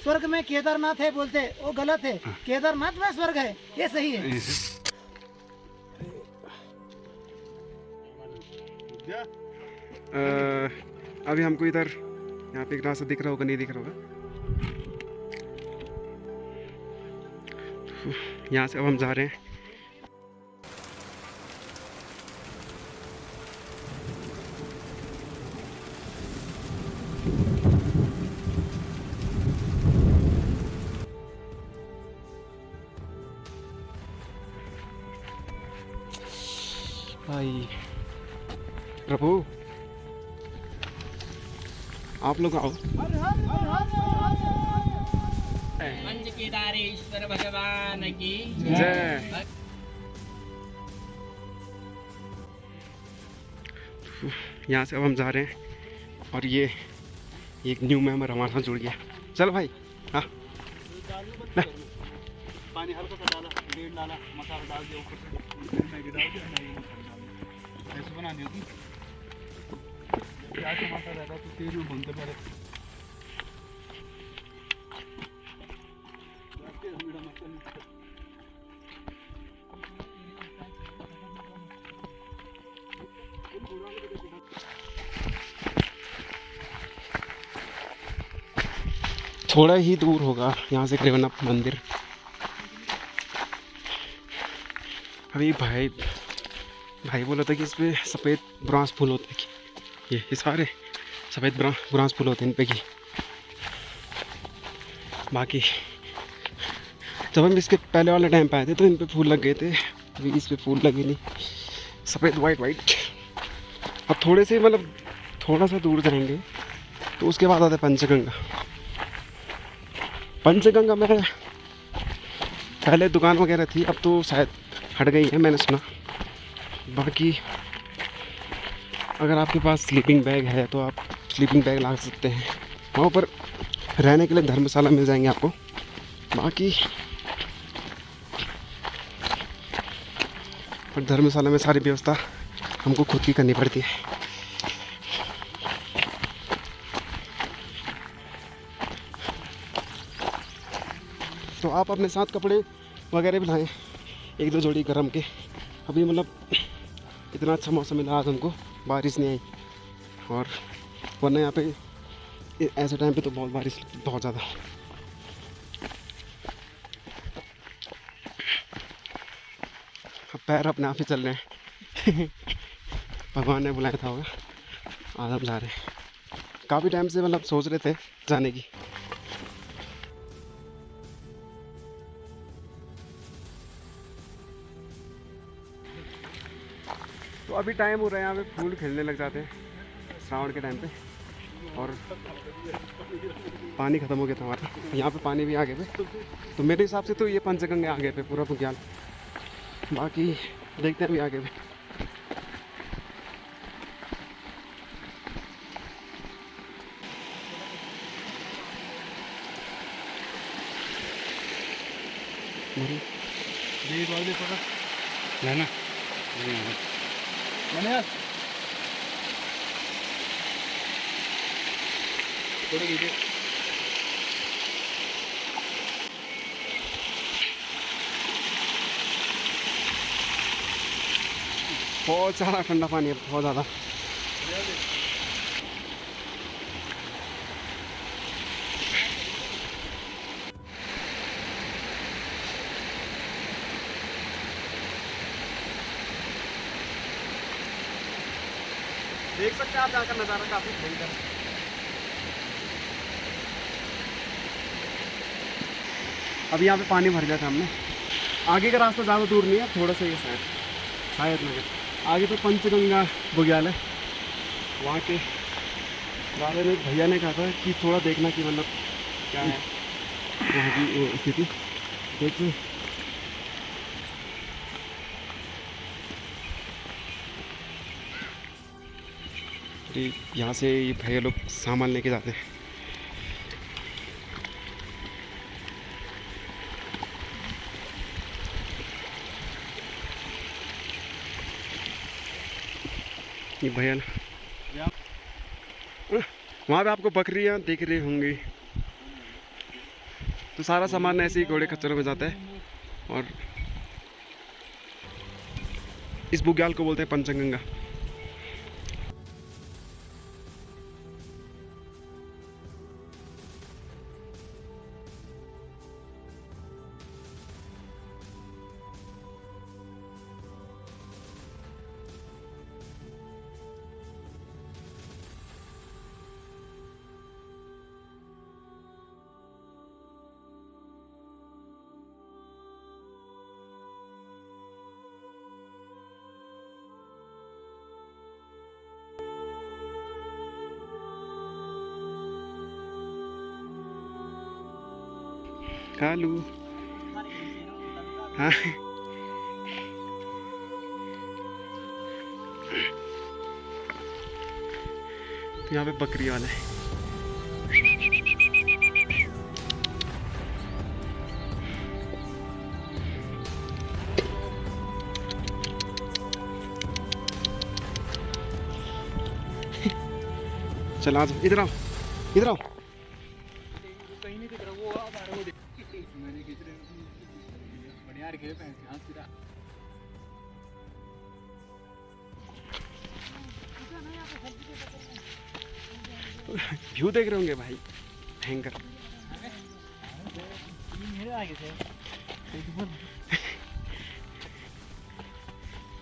स्वर्ग में केदारनाथ है बोलते, वो गलत है। केदारनाथ में स्वर्ग है, ये सही है। अभी हमको इधर यहाँ पे एक रास्ता दिख रहा होगा, नहीं दिख रहा होगा। यहाँ से अब हम जा रहे हैं। भाई प्रभु आप लोग आओ। पंच केदारेश्वर भगवान की जय। यहाँ से अब हम जा रहे हैं और ये एक न्यू मेंबर हमारे साथ जुड़ गया। चल भाई। हाँ पानी हल्का सा डाला, डेढ़ डाला, मसाला डाल दिया ऊपर से, मैगी डाल दिया, मैगी मसाला ऐसे बनानी होती। प्याज टमाटर रहता तो तेल में भूनते पड़े। थोड़ा ही दूर होगा यहाँ से करीबन मंदिर। अभी भाई बोला था कि इस पे सफ़ेद ब्रॉन्ज फूल होते हैं। ये सारे सफ़ेद ब्रॉन्ज फूल होते हैं इन पे की। बाकी जब हम इसके पहले वाले टाइम पे आए थे तो इन पे फूल लग गए थे, अभी इस पे फूल लगे नहीं, सफ़ेद वाइट। अब थोड़े से मतलब थोड़ा सा दूर जाएंगे तो उसके बाद आता है पंचगंगा। पंचगंगा में पहले दुकान वगैरह थी, अब तो शायद हट गई है, मैंने सुना। बाकी अगर आपके पास स्लीपिंग बैग है तो आप स्लीपिंग बैग ला सकते हैं। वहाँ पर रहने के लिए धर्मशाला मिल जाएंगे आपको। बाकी पर धर्मशाला में सारी व्यवस्था हमको खुद की करनी पड़ती है। तो आप अपने साथ कपड़े वगैरह भी लाएँ, एक दो जोड़ी गर्म के। अभी मतलब इतना अच्छा मौसम मिला आज हमको, बारिश नहीं आई। और वरना यहाँ पे ऐसे टाइम पे तो बहुत बारिश, बहुत ज़्यादा। अब पैर अपने आप ही चल रहे हैं। भगवान ने बुलाया था होगा, आज हम जा रहे हैं। काफ़ी टाइम से मतलब सोच रहे थे जाने की। तो अभी टाइम हो रहा है, यहाँ पे फूल खिलने लग जाते हैं श्रावण के टाइम पे। और पानी ख़त्म हो गया था हमारा, यहाँ पे पानी भी आगे पे। तो मेरे हिसाब से तो ये पंचगंगा आगे पे पूरा बुग्याल। बाकी देखते हैं अभी आगे पे। मैंने यार थोड़ी कीजिए। बहुत ज़्यादा ठंडा पानी है, बहुत ज़्यादा। देख सकते हैं आप जाकर नज़ारा काफ़ी भयंकर। अभी यहाँ पे पानी भर गया था हमने। आगे का रास्ता ज़्यादा दूर नहीं है, थोड़ा सा ये शायद नगर आगे तो पंचगंगा बुग्याल है। वहाँ के बारे में भैया ने कहा था कि थोड़ा देखना कि मतलब क्या है वहाँ की स्थिति। देखिए यहाँ से ये भैया लोग सामान लेके जाते हैं। ये भैया वहाँ पे आपको बकरियाँ दिख रही होंगी। तो सारा सामान ऐसे ही घोड़े खच्चरों में जाता है। और इस बुग्याल को बोलते हैं पंचगंगा। कालू हाँ तो यहाँ पे बकरी वाला है। चल आ जाओ, इधर आओ, इधर आओ। कहीं नहीं दिख रहा वो आ रहा वो मैंने खींच रहे बढ़िया रखे पैंस हाथ सीधा। व्यू देख रहे होंगे भाई, भयंकर। मेरे आगे से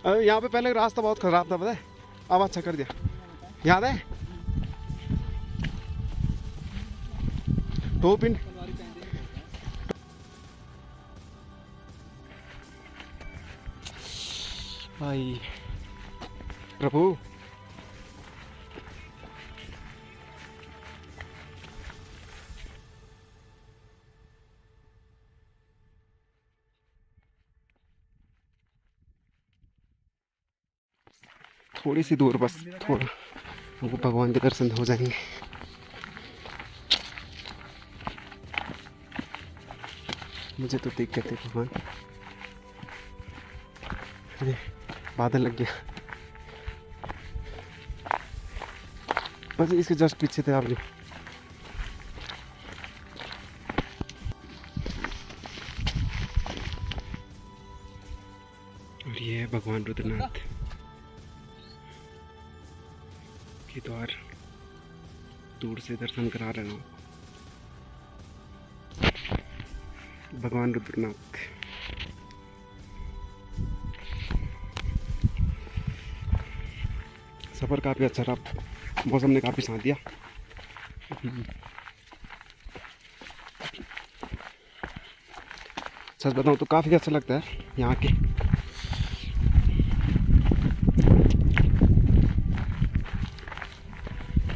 अरे यहाँ पे पहले रास्ता बहुत खराब था, पता है, अब अच्छा कर दिया, याद है? दो पिन भाई प्रभु। थोड़ी सी दूर, बस थोड़ा, हमको भगवान के दर्शन हो जाएंगे। मुझे तो दिख गए थे भगवान। अरे बादल लग गया, बस इसके जस्ट पीछे थे आप जो। और ये है भगवान रुद्रनाथ के द्वार, दूर से दर्शन करा रहे हूँ। भगवान रुद्रनाथ। सफ़र काफ़ी अच्छा रहा, मौसम ने काफ़ी साथ दिया। सच बताऊँ तो काफ़ी अच्छा लगता है यहाँ के।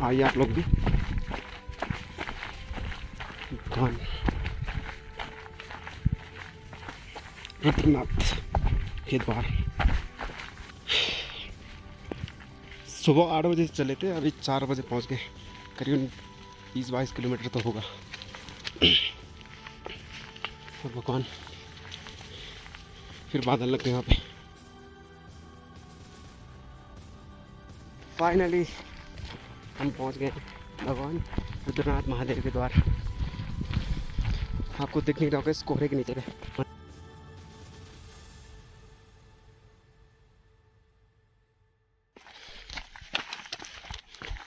आइए आप लोग भी। भगवान रुद्रनाथ के द्वार। सुबह 8 बजे से चले थे, अभी 4 बजे पहुंच गए। करीबन 20-22 किलोमीटर तो होगा। और भगवान फिर बादल लग गए वहाँ पे। फाइनली हम पहुंच गए भगवान रुद्रनाथ महादेव के द्वार। आपको दिख नहीं रहा होगा इस कोहरे के नीचे पे।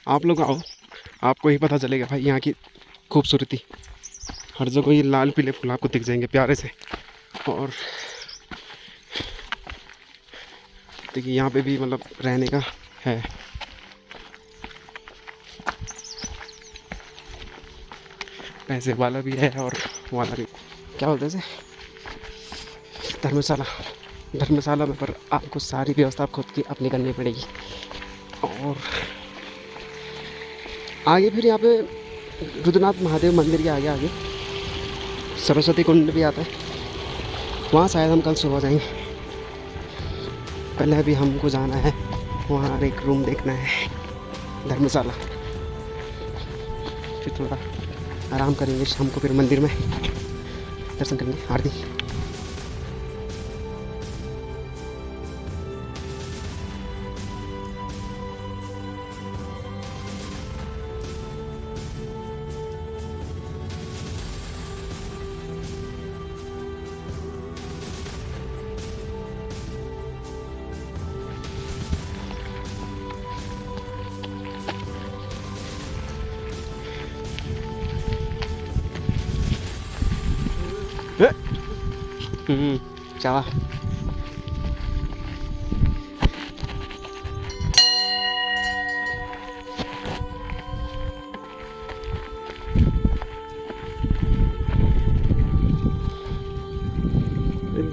आप लोग आओ, आपको ही पता चलेगा भाई यहाँ की खूबसूरती। हर जगह ये लाल पीले फूल आपको दिख जाएंगे प्यारे से। और देखिए यहाँ पे भी मतलब रहने का है। पैसे वाला भी है और वाला भी, क्या बोलते हैं इसे, धर्मशाला। धर्मशाला में पर आपको सारी व्यवस्था खुद की अपनी करनी पड़ेगी। और आगे फिर यहाँ पे रुद्रनाथ महादेव मंदिर के आगे सरस्वती कुंड भी आता है, वहाँ शायद हम कल सुबह जाएंगे। पहले अभी हमको जाना है वहाँ, एक रूम देखना है धर्मशाला। फिर थोड़ा आराम करेंगे, शाम को फिर मंदिर में दर्शन करेंगे, आरती। चला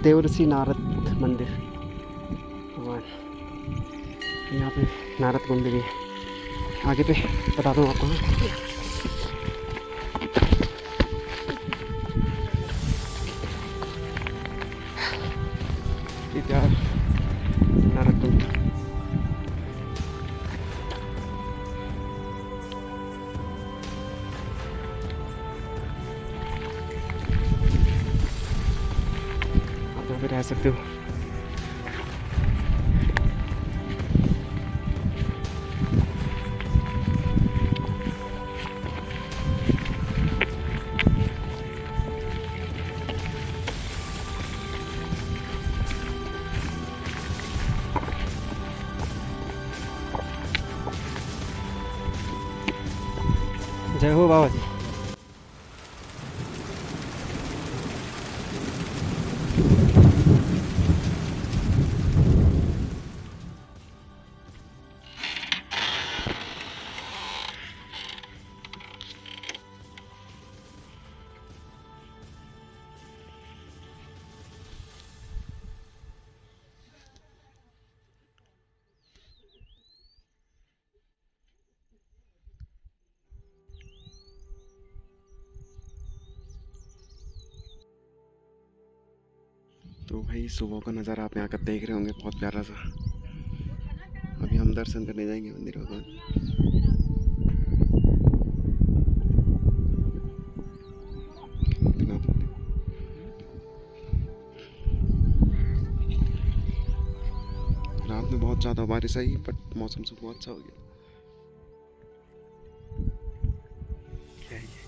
देवर्षि नारद मंदिर भगवान, यहाँ पे नारद कुंड भी है। आगे पे बता दूँ आपको। ये नारद कुंड आप यहाँ पे रह सकते हो। जय हो बाबा जी। तो भाई सुबह का नज़ारा आप यहाँ का देख रहे होंगे, बहुत प्यारा सा। अभी हम दर्शन करने जाएंगे मंदिर भगवान। रात में बहुत ज़्यादा बारिश आई बट मौसम सुबह अच्छा हो गया। क्या है ये?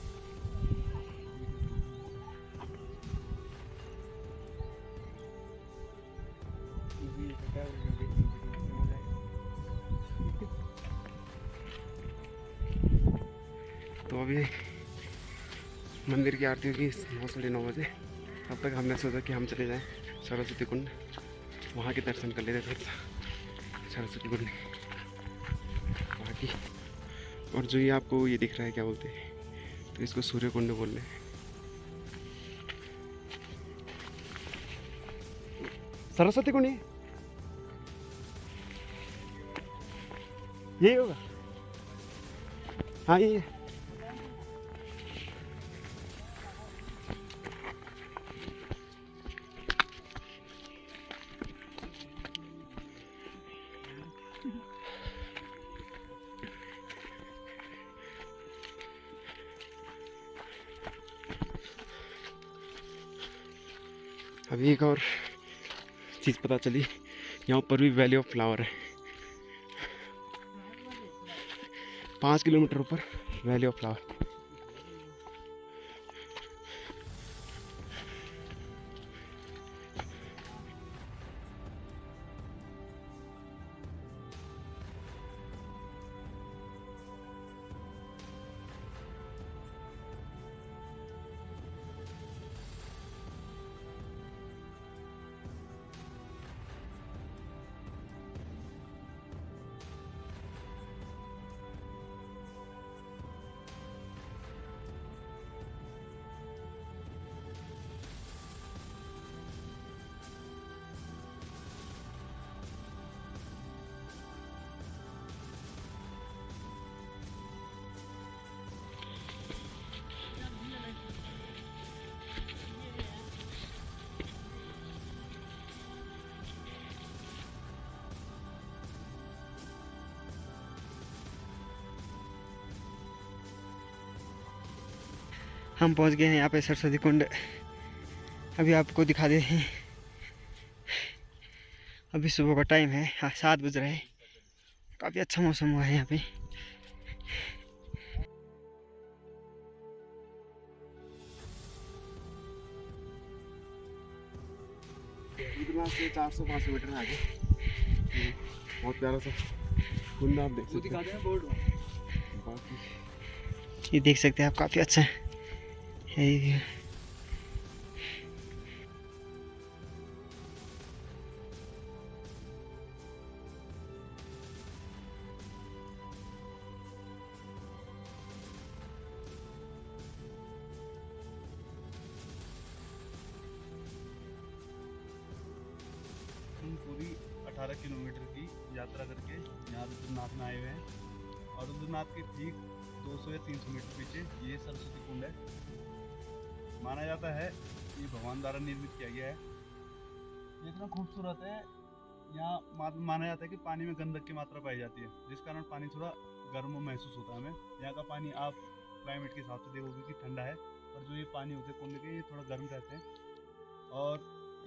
तो अभी मंदिर की आरती होगी 9:30 बजे। तब तक हमने सोचा कि हम चले जाएं सरस्वती कुंड, वहाँ के दर्शन कर लेते थे सरस्वती कुंड वहाँ की। और जो ये आपको ये दिख रहा है क्या बोलते हैं, तो इसको सूर्य कुंड बोल रहे हैं। सरस्वती कुंड यही होगा। हाँ ये अभी एक और चीज़ पता चली, यहाँ पर भी वैली ऑफ फ्लावर है। 5 किलोमीटर ऊपर वैली ऑफ फ्लावर। हम पहुंच गए हैं यहाँ पे सरस्वती कुंड। अभी आपको दिखा देते हैं। अभी सुबह का टाइम है, 7 बज रहे हैं। काफ़ी अच्छा मौसम हुआ है यहाँ पे। से 400-500 मीटर आगे बहुत प्यारा सा कुंड आप देख सकते हैं। ये देख सकते हैं आप, काफ़ी अच्छा है। 12 किलोमीटर की यात्रा करके यहाँ रुद्रनाथ में आए हुए हैं। और रुद्रनाथ के ठीक 200 या 300 मीटर पीछे ये सरस्वती कुंड है। माना जाता है ये भगवान द्वारा निर्मित किया गया है। ये इतना खूबसूरत है। यहाँ माना जाता है कि पानी में गंधक की मात्रा पाई जाती है, जिस कारण पानी थोड़ा गर्म महसूस होता है हमें। यहाँ का पानी आप क्लाइमेट के हिसाब से देखोगे कि ठंडा है, और जो ये पानी होते हैं कुंड के ये थोड़ा गर्म रहते हैं। और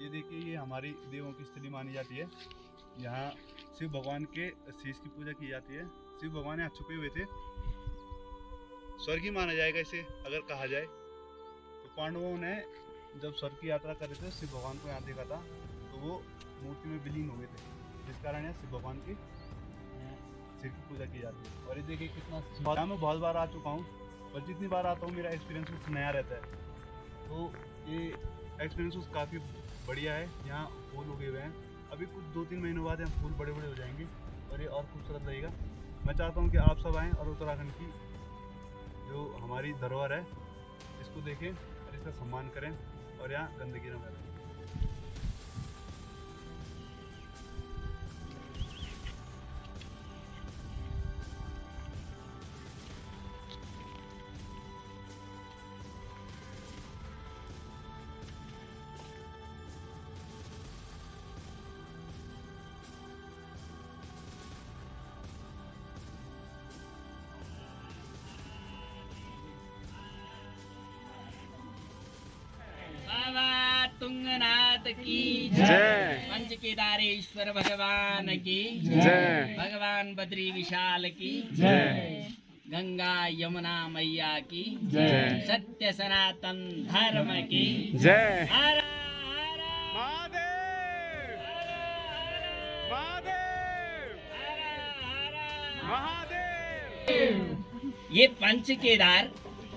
ये देखिए ये हमारी देवों की स्थली मानी जाती है। यहाँ शिव भगवान के शीश की पूजा की जाती है। शिव भगवान यहाँ छुपे हुए थे। स्वर्ग ही माना जाएगा इसे अगर कहा जाए। तो पांडवों ने जब स्वर्ग की यात्रा कर रहे थे शिव भगवान को यहाँ देखा था, तो वो मूर्ति में विलीन हो गए थे, जिस कारण यहाँ शिव भगवान की सिर की पूजा की जाती है। और ये देखिए कितना यहाँ मैं बहुत बार आ चुका हूँ, और जितनी बार आता हूँ मेरा एक्सपीरियंस कुछ नया रहता है। तो ये एक्सपीरियंस काफ़ी बढ़िया है। यहाँ फूल उगे हुए हैं, अभी कुछ 2-3 महीनों बाद यहाँ फूल बड़े बड़े हो जाएंगे और ये और खूबसूरत रहेगा। मैं चाहता हूँ कि आप सब आएँ और उत्तराखंड की जो हमारी धरोहर है इसको देखें और इसका सम्मान करें, और यहाँ गंदगी न फैलाएं। बाबा तुंगनाथ की जय। पंच केदारेश्वर भगवान की जय। भगवान बद्री विशाल की जय। गंगा यमुना मैया की जय। सत्य सनातन धर्म की जय। हर हर महादेव महादेव महादेव। ये पंच केदार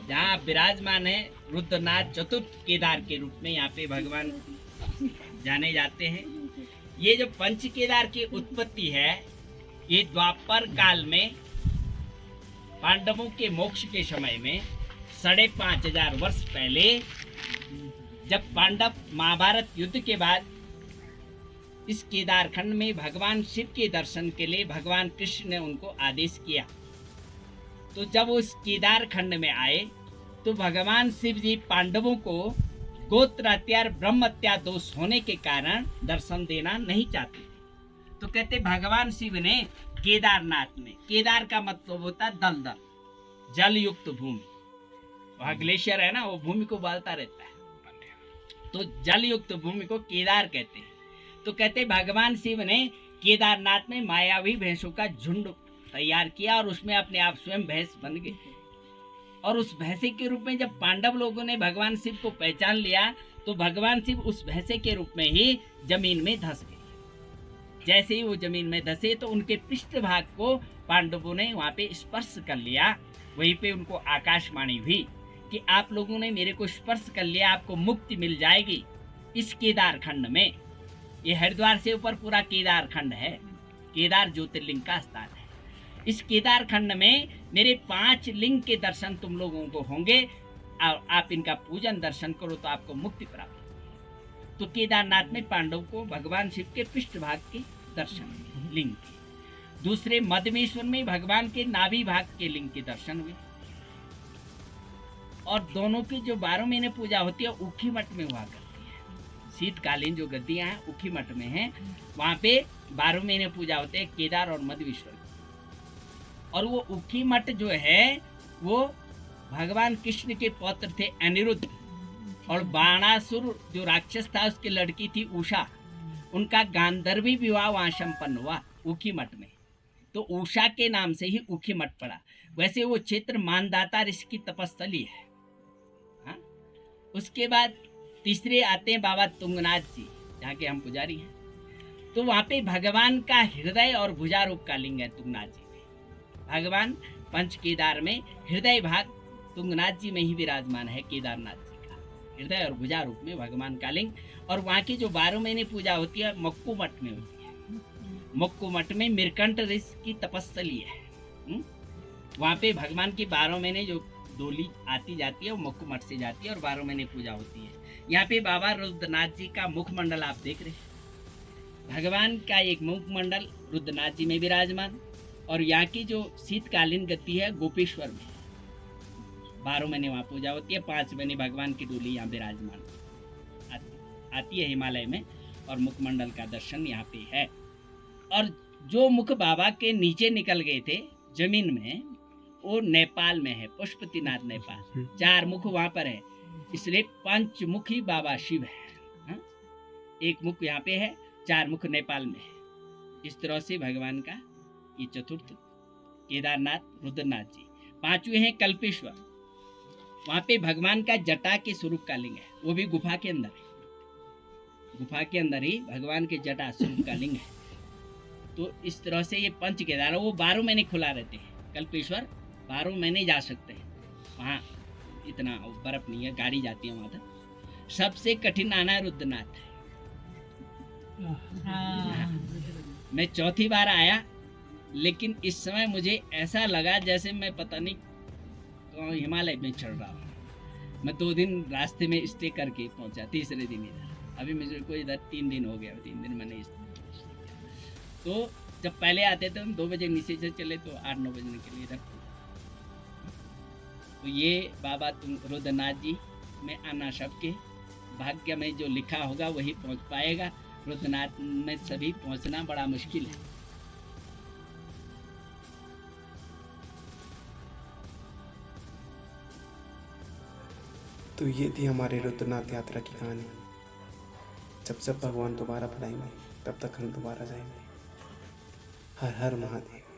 जहाँ विराजमान है, रुद्रनाथ चतुर्थ केदार के रूप में यहाँ पे भगवान जाने जाते हैं। ये जो पंच केदार की उत्पत्ति है, ये द्वापर काल में पांडवों के मोक्ष के समय में 5,500 वर्ष पहले, जब पांडव महाभारत युद्ध के बाद इस केदार खंड में भगवान शिव के दर्शन के लिए भगवान कृष्ण ने उनको आदेश किया। तो जब वो इस केदार खंड में आए तो भगवान शिव जी पांडवों को गोत्र हत्या ब्रह्म हत्या दोष होने के कारण दर्शन देना नहीं चाहते। तो कहते भगवान शिव ने केदारनाथ में, केदार का मतलब होता है दलदल, जल युक्त भूमि। वहाँ ग्लेशियर है ना, वो भूमि को उबालता रहता है, तो जल युक्त भूमि को केदार कहते हैं। तो कहते भगवान शिव ने केदारनाथ में मायावी भैंसों का झुंड तैयार किया और उसमें अपने आप स्वयं भैंस बन गए। और उस भैंसे के रूप में जब पांडव लोगों ने भगवान शिव को पहचान लिया तो भगवान शिव उस भैंसे के रूप में ही जमीन में धंस गए। जैसे ही वो जमीन में धंसे तो उनके पृष्ठभाग को पांडवों ने वहां पे स्पर्श कर लिया। वहीं पे उनको आकाशवाणी हुई कि आप लोगों ने मेरे को स्पर्श कर लिया, आपको मुक्ति मिल जाएगी इस केदार खंड में। ये हरिद्वार से ऊपर पूरा केदार खंड है, केदार ज्योतिर्लिंग का स्थान है। इस केदार खंड में मेरे 5 लिंग के दर्शन तुम लोगों को होंगे, और आप इनका पूजन दर्शन करो तो आपको मुक्ति प्राप्त होगी। तो केदारनाथ में पांडव को भगवान शिव के पृष्ठभाग के दर्शन लिंग के। दूसरे मध्यमेश्वर में भगवान के नाभि भाग के लिंग के दर्शन हुए। और दोनों की जो 12 महीने पूजा होती है ऊखी मठ में हुआ करती है। शीतकालीन जो गद्दियां हैं ऊखी मठ में हैं, वहाँ पे 12 महीने पूजा होते हैं केदार और मध्यमेश्वर। और वो ऊखी मठ जो है वो भगवान कृष्ण के पौत्र थे अनिरुद्ध, और बाणासुर जो राक्षस था उसकी लड़की थी उषा, उनका गांधर्वी विवाह वहाँ संपन्न हुआ ऊखी मठ में। तो उषा के नाम से ही ऊखी मठ पड़ा। वैसे वो क्षेत्र मानदाता ऋषि की तपस्थली है। हाँ? उसके बाद तीसरे आते हैं बाबा तुंगनाथ जी, जहाँ के हम पुजारी हैं। तो वहाँ पे भगवान का हृदय और भुजा रूप का लिंग है तुंगनाथ जी में। भगवान पंच केदार में हृदय भाग तुंगनाथ जी में ही विराजमान है। केदारनाथ जी का हृदय और भुजा रूप में भगवान का लिंग। और वहाँ की जो 12 महीने पूजा होती है मक्कू मठ में होती है। मक्कू मठ में मिरकंठ ऋषि की तपस्थली है। वहाँ पे भगवान की 12 महीने जो डोली आती जाती है वो मक्कू मठ से जाती है और 12 महीने पूजा होती है। यहाँ पे बाबा रुद्रनाथ जी का मुखमंडल आप देख रहे हैं। भगवान का एक मुखमंडल रुद्रनाथ जी में विराजमान, और यहाँ की जो शीतकालीन गति है गोपेश्वर में, 12 महीने वहाँ पूजा होती है, 5 महीने भगवान की डोली यहाँ विराजमान आती है हिमालय में, और मुखमंडल का दर्शन यहाँ पे है। और जो मुख बाबा के नीचे निकल गए थे जमीन में, वो नेपाल में है, पशुपतिनाथ नेपाल, 4 मुख वहाँ पर है, इसलिए पंचमुखी बाबा शिव है। हाँ? एक मुख यहाँ पे है, 4 मुख नेपाल में है। इस तरह से भगवान का ये चतुर्थ केदारनाथ रुद्रनाथ जी। 5वें हैं कल्पेश्वर, वहाँ पे भगवान का जटा के स्वरूप का लिंग है, वो भी गुफा के अंदर है, गुफा के अंदर ही भगवान के जटा स्वरूप का लिंग है। तो इस तरह से ये पंच केदार, वो 12 महीने खुला रहते हैं। कल्पेश्वर 12 महीने जा सकते हैं, वहाँ इतना बर्फ नहीं है, गाड़ी जाती है वहाँ तक। सबसे कठिन आना है रुद्रनाथ। मैं चौथी बार आया, लेकिन इस समय मुझे ऐसा लगा जैसे मैं पता नहीं हिमालय में चढ़ रहा हूँ। मैं 2 दिन रास्ते में स्टे करके पहुँचा, तीसरे दिन इधर। अभी मुझे को इधर 3 दिन हो गया, 3 दिन मैंने तो जब पहले आते थे हम 2 बजे नीचे से चले तो 8-9 बजे के लिए इधर। तो ये बाबा तुम रुद्रनाथ जी में आना सबके भाग्य में जो लिखा होगा वही पहुंच पाएगा। रुद्रनाथ में सभी पहुंचना बड़ा मुश्किल है। तो ये थी हमारे रुद्रनाथ यात्रा की कहानी। जब भगवान दोबारा बुलाएंगे तब तक हम दोबारा जाएंगे। हर हर महादेव।